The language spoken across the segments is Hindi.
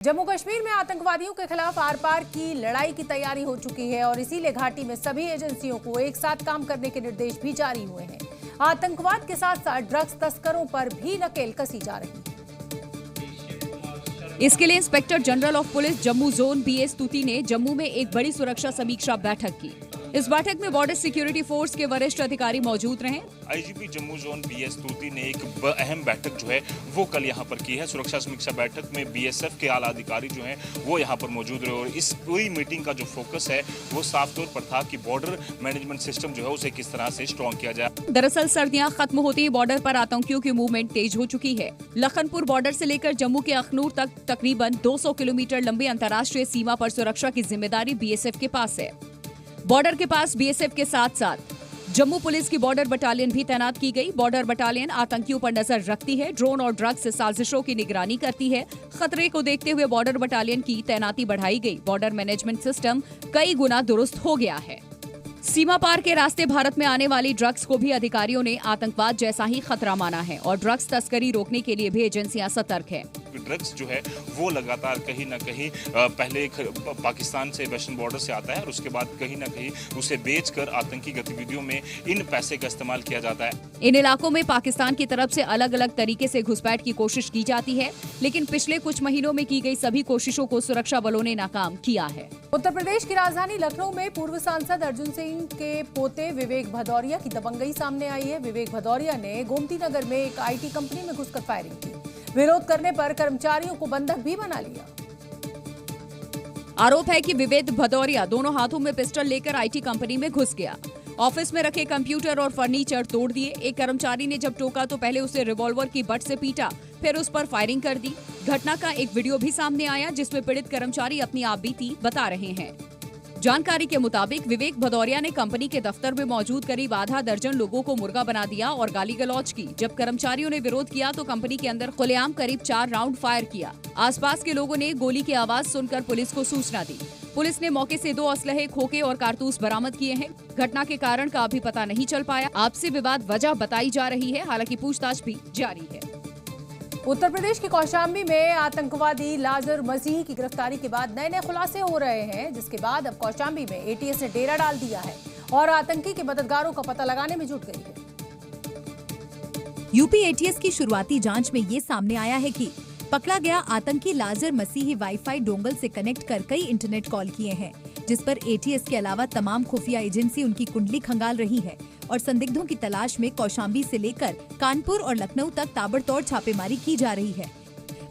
जम्मू कश्मीर में आतंकवादियों के खिलाफ आर पार की लड़ाई की तैयारी हो चुकी है और इसीलिए घाटी में सभी एजेंसियों को एक साथ काम करने के निर्देश भी जारी हुए हैं। आतंकवाद के साथ साथ ड्रग्स तस्करों पर भी नकेल कसी जा रही है। इसके लिए inspector general of police Jammu zone BS तूती ने जम्मू में एक बड़ी सुरक्षा समीक्षा बैठक की। इस बैठक में बॉर्डर सिक्योरिटी फोर्स के वरिष्ठ अधिकारी मौजूद रहे। IGP जम्मू जोन BS तूती ने एक अहम बैठक जो है वो कल यहाँ पर की है। सुरक्षा समीक्षा बैठक में BSF के आला अधिकारी जो हैं वो यहाँ पर मौजूद रहे और इस पूरी मीटिंग का जो फोकस है वो साफ तौर पर था कि बॉर्डर मैनेजमेंट सिस्टम जो है उसे किस तरह से स्ट्रॉन्ग किया जाए। दरअसल सर्दियां खत्म होते ही बॉर्डर पर आतंकियों की मूवमेंट तेज हो चुकी है। लखनपुर बॉर्डर से लेकर जम्मू के अखनूर तक तकरीबन 200 किलोमीटर लंबी अंतर्राष्ट्रीय सीमा पर सुरक्षा की जिम्मेदारी BSF के पास है। बॉर्डर के पास BSF के साथ साथ जम्मू पुलिस की बॉर्डर बटालियन भी तैनात की गई। बॉर्डर बटालियन आतंकियों पर नजर रखती है, ड्रोन और ड्रग्स साजिशों की निगरानी करती है। खतरे को देखते हुए बॉर्डर बटालियन की तैनाती बढ़ाई गई। बॉर्डर मैनेजमेंट सिस्टम कई गुना दुरुस्त हो गया है। सीमा पार के रास्ते भारत में आने वाली ड्रग्स को भी अधिकारियों ने आतंकवाद जैसा ही खतरा माना है और ड्रग्स तस्करी रोकने के लिए भी एजेंसियां सतर्क है। ड्रग्स जो है वो लगातार कहीं ना कहीं पहले पाकिस्तान से वेस्टर्न बॉर्डर से आता है और उसके बाद कहीं ना कहीं उसे बेचकर आतंकी गतिविधियों में इन पैसे का इस्तेमाल किया जाता है। इन इलाकों में पाकिस्तान की तरफ से अलग अलग तरीके से घुसपैठ की कोशिश की जाती है, लेकिन पिछले कुछ महीनों में की गई सभी कोशिशों को सुरक्षा बलों ने नाकाम किया है। उत्तर प्रदेश की राजधानी लखनऊ में पूर्व सांसद अर्जुन सिंह के पोते विवेक भदौरिया की दबंगई सामने आई है। विवेक भदौरिया ने गोमती नगर में एक IT कंपनी में घुसकर फायरिंग की। विरोध करने पर कर्मचारियों को बंधक भी बना लिया। आरोप है कि विवेक भदौरिया दोनों हाथों में पिस्टल लेकर IT कंपनी में घुस गया। ऑफिस में रखे कंप्यूटर और फर्नीचर तोड़ दिए। एक कर्मचारी ने जब टोका तो पहले उसे रिवॉल्वर की बट से पीटा, फिर उस पर फायरिंग कर दी। घटना का एक वीडियो भी सामने आया जिसमें पीड़ित कर्मचारी अपनी आपबीती बता रहे हैं। जानकारी के मुताबिक विवेक भदौरिया ने कंपनी के दफ्तर में मौजूद करीब आधा दर्जन लोगों को मुर्गा बना दिया और गाली गलौज की। जब कर्मचारियों ने विरोध किया तो कंपनी के अंदर खुलेआम करीब 4 राउंड फायर किया। आसपास के लोगों ने गोली की आवाज सुनकर पुलिस को सूचना दी। पुलिस ने मौके से 2 असलहे, खोखे और कारतूस बरामद किए हैं। घटना के कारण का अभी पता नहीं चल पाया। आपसी विवाद वजह बताई जा रही है, हालांकि पूछताछ भी जारी है। उत्तर प्रदेश के कौशाम्बी में आतंकवादी लाजर मसीह की गिरफ्तारी के बाद नए खुलासे हो रहे हैं, जिसके बाद अब कौशाम्बी में ATS ने डेरा डाल दिया है और आतंकी के मददगारों का पता लगाने में जुट गई है। यूपी ATS की शुरुआती जांच में ये सामने आया है कि पकड़ा गया आतंकी लाजर मसीही वाईफाई डोंगल से कनेक्ट कर कई इंटरनेट कॉल किए हैं, जिस पर ATS के अलावा तमाम खुफिया एजेंसी उनकी कुंडली खंगाल रही है और संदिग्धों की तलाश में कौशाम्बी से लेकर कानपुर और लखनऊ तक ताबड़तोड़ छापेमारी की जा रही है।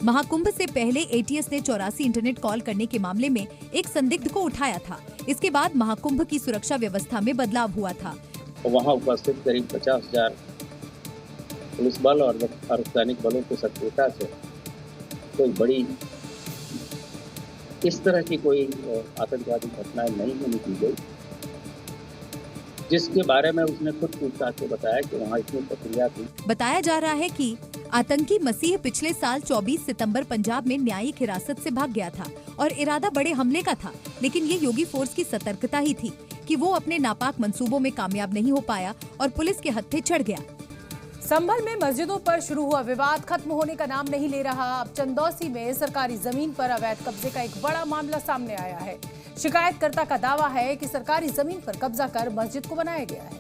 महाकुंभ से पहले ATS ने 84 इंटरनेट कॉल करने के मामले में एक संदिग्ध को उठाया था। इसके बाद महाकुंभ की सुरक्षा व्यवस्था में बदलाव हुआ था। वहाँ उपस्थित करीब 50,000 पुलिस बल और अर्धसैनिक बलों की सक्रियता से कोई बड़ी इस तरह की कोई आतंकवादी घटनाएं नहीं होने दी गई, जिसके बारे में उसने खुद पूछताछ से बताया कि वहाँ इतनी प्रक्रिया थी। बताया जा रहा है कि आतंकी मसीह पिछले साल 24 सितंबर पंजाब में न्यायिक हिरासत से भाग गया था और इरादा बड़े हमले का था, लेकिन ये योगी फोर्स की सतर्कता ही थी कि वो अपने नापाक मंसूबों में कामयाब नहीं हो पाया और पुलिस के हत्थे चढ़ गया। संभल में मस्जिदों पर शुरू हुआ विवाद खत्म होने का नाम नहीं ले रहा। अब चंदौसी में सरकारी जमीन पर अवैध कब्जे का एक बड़ा मामला सामने आया है। शिकायतकर्ता का दावा है कि सरकारी जमीन पर कब्जा कर मस्जिद को बनाया गया है,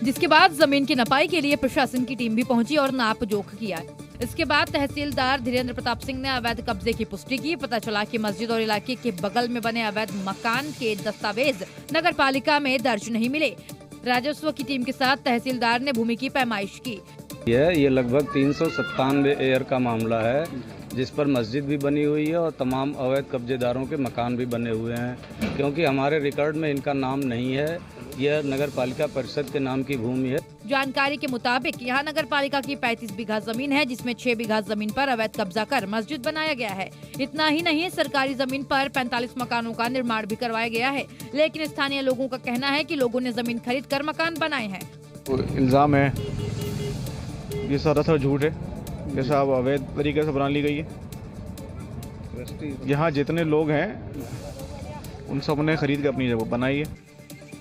जिसके बाद जमीन की नपाई के लिए प्रशासन की टीम भी पहुंची और नाप जोख किया। इसके बाद तहसीलदार धीरेन्द्र प्रताप सिंह ने अवैध कब्जे की पुष्टि की। पता चला कि मस्जिद और इलाके के बगल में बने अवैध मकान के दस्तावेज नगर पालिका में दर्ज नहीं मिले। राजस्व की टीम के साथ तहसीलदार ने भूमि की पैमाइश की। ये लगभग 397 एकड़ का मामला है, जिस पर मस्जिद भी बनी हुई है और तमाम अवैध कब्जेदारों के मकान भी बने हुए हैं। क्योंकि हमारे रिकॉर्ड में इनका नाम नहीं है, यह नगर पालिका परिषद के नाम की भूमि है। जानकारी के मुताबिक यहाँ नगर पालिका की 35 बीघा जमीन है, जिसमें 6 बीघा जमीन पर अवैध कब्जा कर मस्जिद बनाया गया है। इतना ही नहीं, सरकारी जमीन पर 45 मकानों का निर्माण भी करवाया गया है, लेकिन स्थानीय लोगों का कहना है कि लोगों ने जमीन खरीद कर मकान बनाए हैं। इल्जाम है ये सारा झूठ है, ये सब अवैध तरीके से बना ली गई है। यहाँ जितने लोग हैं उन सब ने खरीद के अपनी जगह बनाई है।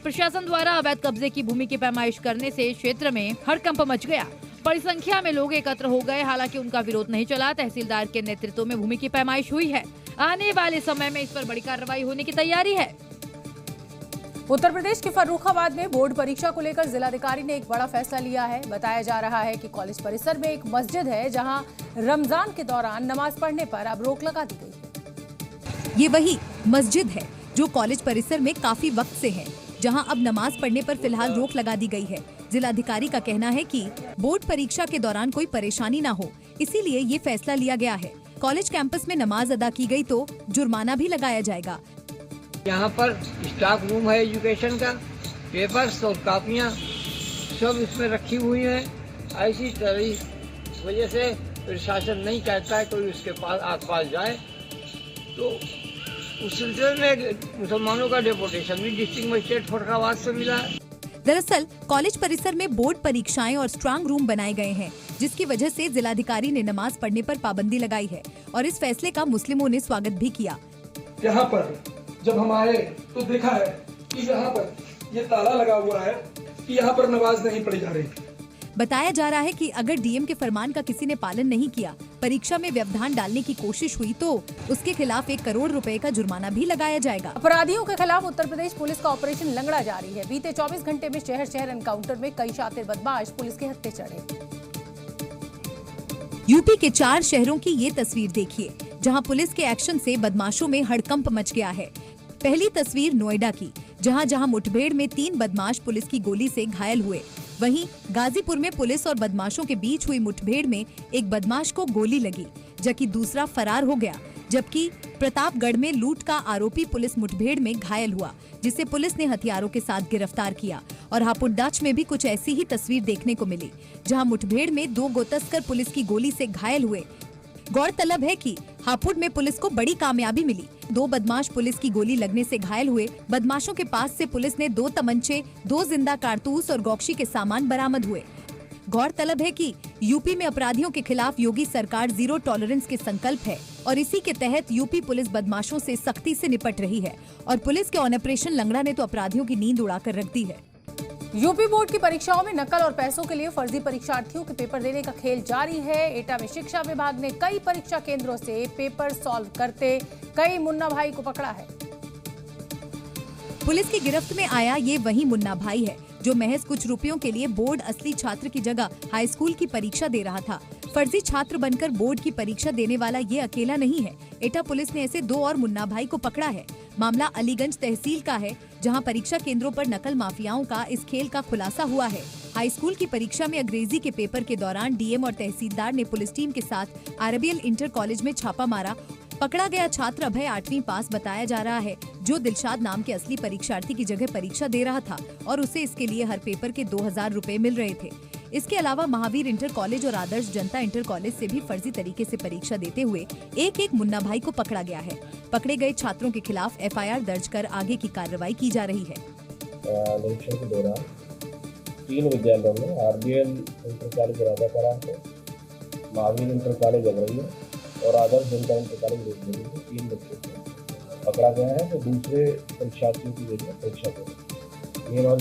प्रशासन द्वारा अवैध कब्जे की भूमि की पैमाइश करने से क्षेत्र में हड़कंप मच गया। बड़ी संख्या में लोग एकत्र हो गए। हालांकि उनका विरोध नहीं चला। तहसीलदार के नेतृत्व में भूमि की पैमाइश हुई है। आने वाले समय में इस पर बड़ी कार्रवाई होने की तैयारी है। उत्तर प्रदेश के फर्रुखाबाद में बोर्ड परीक्षा को लेकर जिलाधिकारी ने एक बड़ा फैसला लिया है। बताया जा रहा है कि कॉलेज परिसर में एक मस्जिद है जहां रमजान के दौरान नमाज पढ़ने पर अब रोक लगा दी गई है। ये वही मस्जिद है जो कॉलेज परिसर में काफी वक्त से है, जहां अब नमाज पढ़ने पर फिलहाल रोक लगा दी गई है। जिलाधिकारी का कहना है कि बोर्ड परीक्षा के दौरान कोई परेशानी न हो, इसीलिए ये फैसला लिया गया है। कॉलेज कैंपस में नमाज अदा की गई तो जुर्माना भी लगाया जाएगा। यहाँ पर स्टाफ रूम है एजुकेशन का, पेपर्स और कापियाँ सब इसमें रखी हुई हैं। ऐसी तरह वजह से प्रशासन नहीं चाहता है कोई उसके पास आसपास जाए, तो उस सिलसिले में मुसलमानों का डेपुटेशन भी डिस्ट्रिक्ट मजिस्ट्रेट फर्रुखाबाद से मिला है। दरअसल कॉलेज परिसर में बोर्ड परीक्षाएं और स्ट्रांग रूम बनाए गए हैं, जिसकी वजह से जिलाधिकारी ने नमाज पढ़ने पर पाबंदी लगाई है और इस फैसले का मुस्लिमों ने स्वागत भी किया। यहाँ पर जब हम आए तो देखा है कि यहाँ पर ये ताला लगा हुआ है कि यहाँ पर नमाज नहीं पढ़ी जा रही। बताया जा रहा है कि अगर डीएम के फरमान का किसी ने पालन नहीं किया, परीक्षा में व्यवधान डालने की कोशिश हुई तो उसके खिलाफ 1 करोड़ रुपए का जुर्माना भी लगाया जाएगा। अपराधियों के खिलाफ उत्तर प्रदेश पुलिस का ऑपरेशन लंगड़ा जारी है। बीते 24 घंटे में शहर शहर एनकाउंटर में कई शातिर बदमाश पुलिस के हत्थे चढ़े। यूपी के 4 शहरों की ये तस्वीर देखिए, जहां पुलिस के एक्शन से बदमाशों में हड़कंप मच गया है। पहली तस्वीर नोएडा की, जहां मुठभेड़ में 3 बदमाश पुलिस की गोली से घायल हुए। वहीं गाजीपुर में पुलिस और बदमाशों के बीच हुई मुठभेड़ में एक बदमाश को गोली लगी, जबकि दूसरा फरार हो गया। जबकि प्रतापगढ़ में लूट का आरोपी पुलिस मुठभेड़ में घायल हुआ, जिसे पुलिस ने हथियारों के साथ गिरफ्तार किया। और हापुड़ में भी कुछ ऐसी ही तस्वीर देखने को मिली, जहां मुठभेड़ में 2 गोतस्कर पुलिस की गोली से घायल हुए। गौरतलब है कि हापुड़ में पुलिस को बड़ी कामयाबी मिली। 2 बदमाश पुलिस की गोली लगने से घायल हुए। बदमाशों के पास से पुलिस ने 2 तमंचे, 2 जिंदा कारतूस और गौक्षी के सामान बरामद हुए। गौरतलब है कि यूपी में अपराधियों के खिलाफ योगी सरकार जीरो टॉलरेंस के संकल्प है और इसी के तहत यूपी पुलिस बदमाशों से सख्ती से निपट रही है। और पुलिस के ऑपरेशन लंगड़ा ने तो अपराधियों की नींद उड़ाकर रख दी है। यूपी बोर्ड की परीक्षाओं में नकल और पैसों के लिए फर्जी परीक्षार्थियों के पेपर देने का खेल जारी है। एटा में शिक्षा विभाग ने कई परीक्षा केंद्रों से पेपर सॉल्व करते कई मुन्ना भाई को पकड़ा है। पुलिस की गिरफ्त में आया ये वही मुन्ना भाई है जो महज कुछ रुपयों के लिए बोर्ड असली छात्र की जगह हाई स्कूल की परीक्षा दे रहा था। फर्जी छात्र बनकर बोर्ड की परीक्षा देने वाला ये अकेला नहीं है। एटा पुलिस ने ऐसे 2 और मुन्ना भाई को पकड़ा है। मामला अलीगंज तहसील का है, जहां परीक्षा केंद्रों पर नकल माफियाओं का इस खेल का खुलासा हुआ है। हाई स्कूल की परीक्षा में अंग्रेजी के पेपर के दौरान डीएम और तहसीलदार ने पुलिस टीम के साथ आरबीएल इंटर कॉलेज में छापा मारा। पकड़ा गया छात्र अभय 8वीं पास बताया जा रहा है, जो दिलशाद नाम के असली परीक्षार्थी की जगह परीक्षा दे रहा था और उसे इसके लिए हर पेपर के 2000 रुपए मिल रहे थे। इसके अलावा महावीर इंटर कॉलेज और आदर्श जनता इंटर कॉलेज से भी फर्जी तरीके से परीक्षा देते हुए एक मुन्ना भाई को पकड़ा गया है। पकड़े गए छात्रों के खिलाफ एफआईआर दर्ज कर आगे की कार्रवाई की जा रही है। निरीक्षण के दौरान 3 विद्यालयों में आरबीएल इंटर कॉलेज राजापरा को, महावीर इंटर कॉलेज अमरैया और आदर्श जनता इंटर कॉलेज रोजगारी में 3 बच्चों को पकड़ा गया है, तो दूसरे परीक्षार्थियों की जगह परीक्षा दे रहे हैं।